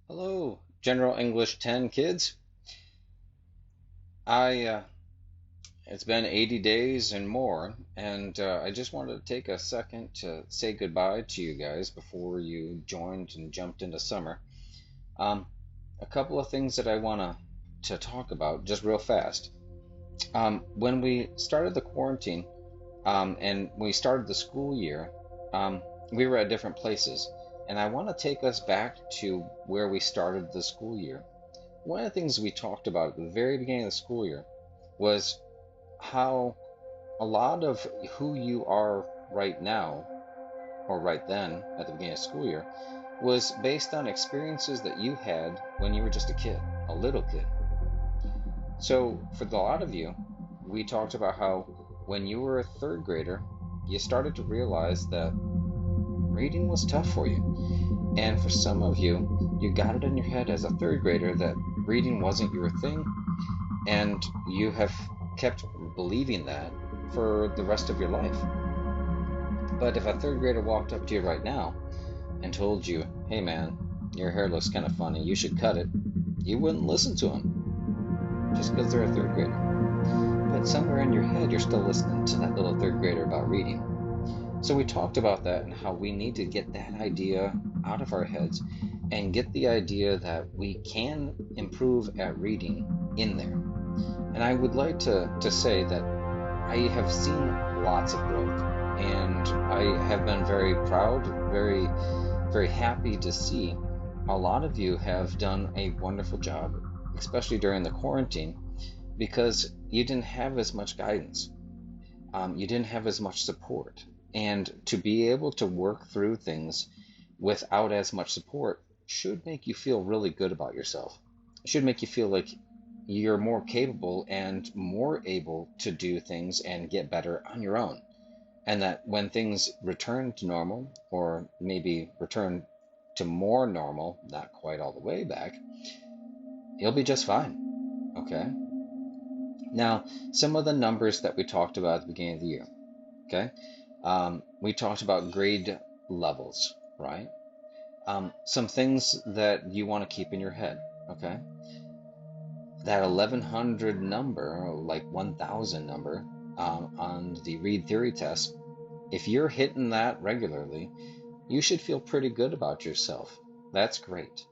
Hello, General English 10 kids. I It's been 80 days and more, and I just wanted to take a second to say goodbye to you guys before you joined and jumped into summer. Um, a couple of things that I want to talk about just real fast. When we started the quarantine, and we started the school year, we were at different places, and I want to take us back to where we started the school year. One of the things we talked about at the very beginning of the school year was how a lot of who you are right now, or right then at the beginning of school year, was based on experiences that you had when you were just a kid, a little kid. So, for a lot of you, we talked about how when you were a third grader, you started to realize that reading was tough for you. And for some of you, you got it in your head as a third grader that reading wasn't your thing, and you have kept believing that for the rest of your life. But if a third grader walked up to you right now and told you, hey man, your hair looks kind of funny, you should cut it, you wouldn't listen to them just because they're a third grader. But somewhere in your head, you're still listening to that little third grader about reading. So we talked about that and how we need to get that idea out of our heads and get the idea that we can improve at reading in there. And I would like to say that I have seen lots of growth, and I have been very proud, very, very happy to see a lot of you have done a wonderful job, especially during the quarantine, because you didn't have as much guidance. You didn't have as much support. And to be able to work through things without as much support should make you feel really good about yourself. It should make you feel like you're more capable and more able to do things and get better on your own. And that when things return to normal, or maybe return to more normal, not quite all the way back, you'll be just fine. Okay? Now, some of the numbers that we talked about at the beginning of the year. Okay? We talked about grade levels, right? Some things that you want to keep in your head. Okay? That 1100 number, or like 1000 number, on the read theory test, if you're hitting that regularly, you should feel pretty good about yourself. That's great.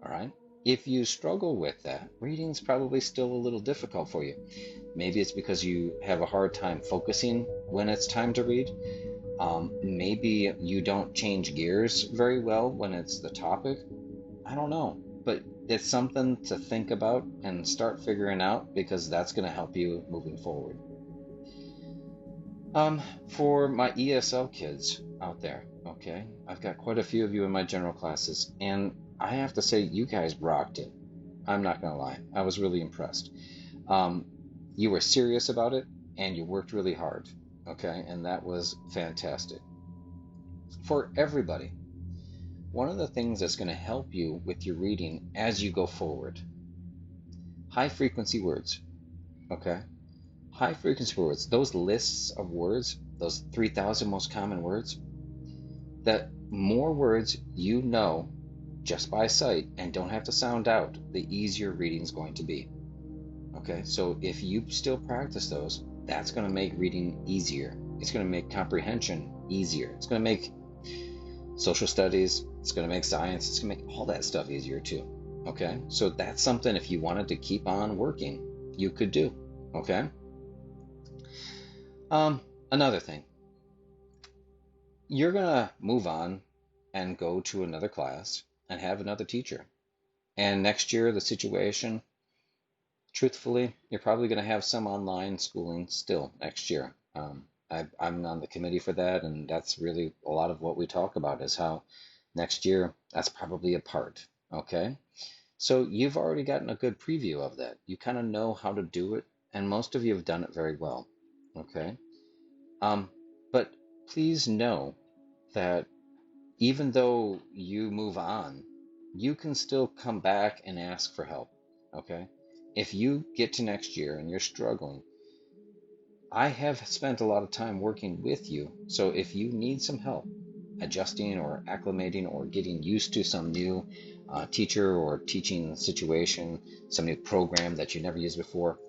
All right. If you struggle with that, reading's probably still a little difficult for you. Maybe it's because you have a hard time focusing when it's time to read. Maybe you don't change gears very well when it's the topic. I don't know, but it's something to think about and start figuring out, because that's going to help you moving forward. For my ESL kids out there, okay, I've got quite a few of you in my general classes, and I have to say, you guys rocked it. I'm not gonna lie, I was really impressed. Um, you were serious about it, and you worked really hard, okay, and that was fantastic. For everybody, one of the things that's going to help you with your reading as you go forward, high frequency words, okay? High frequency words, those lists of words, those 3,000 most common words, that more words you know just by sight and don't have to sound out, the easier reading is going to be. Okay, so if you still practice those, that's going to make reading easier. It's going to make comprehension easier. It's going to make social studies, it's going to make science, it's going to make all that stuff easier too. Okay, so that's something, if you wanted to keep on working, you could do. Okay. Another thing, you're gonna move on and go to another class and have another teacher. And next year, the situation, truthfully, you're probably gonna have some online schooling still next year. I'm on the committee for that, and that's really a lot of what we talk about, is how next year that's probably a part. Okay, so you've already gotten a good preview of that. You kind of know how to do it, and most of you have done it very well. Okay. Um, but please know that even though you move on, you can still come back and ask for help. Okay? If you get to next year and you're struggling, I have spent a lot of time working with you. So if you need some help, adjusting or acclimating or getting used to some new teacher or teaching situation, some new program that you never used before,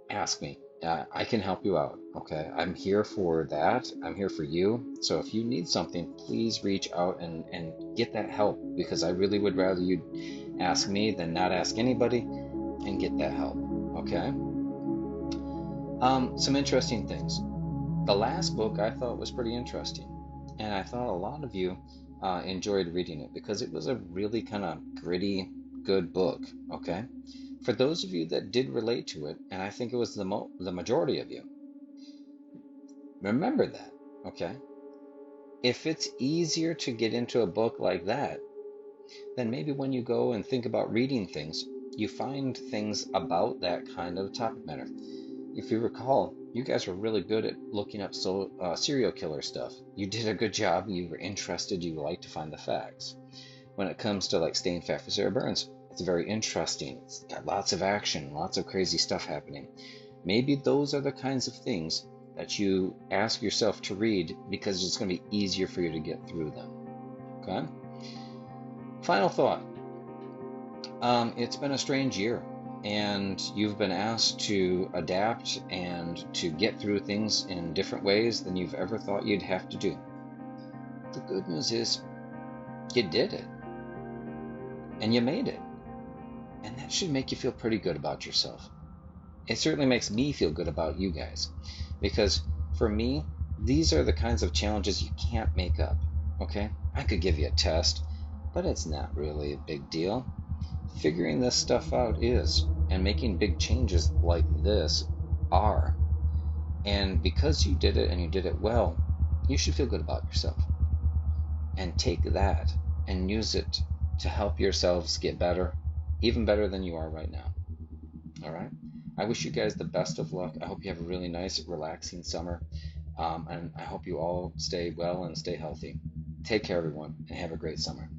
ask me. I can help you out. Okay. I'm here for that. I'm here for you. So if you need something, please reach out and get that help, because I really would rather you ask me than not ask anybody and get that help. Okay. Some interesting things. The last book I thought was pretty interesting, and I thought a lot of you enjoyed reading it because it was a really kind of gritty, good book. Okay. For those of you that did relate to it, and I think it was the majority of you, remember that, okay? If it's easier to get into a book like that, then maybe when you go and think about reading things, you find things about that kind of topic matter. If you recall, you guys were really good at looking up serial killer stuff. You did a good job. You were interested. You like to find the facts. When it comes to like Staying Fat for Sarah Burns, it's very interesting. It's got lots of action, lots of crazy stuff happening. Maybe those are the kinds of things that you ask yourself to read because it's going to be easier for you to get through them. Okay? Final thought. It's been a strange year, and you've been asked to adapt and to get through things in different ways than you've ever thought you'd have to do. The good news is you did it, and you made it, and that should make you feel pretty good about yourself. It certainly makes me feel good about you guys, because for me, these are the kinds of challenges you can't make up. Okay? I could give you a test, but it's not really a big deal. Figuring this stuff out is, and making big changes like this are. And because you did it and you did it well, you should feel good about yourself. And take that and use it to help yourselves get better, even better than you are right now. All right? I wish you guys the best of luck. I hope you have a really nice, relaxing summer. And I hope you all stay well and stay healthy. Take care, everyone, and have a great summer.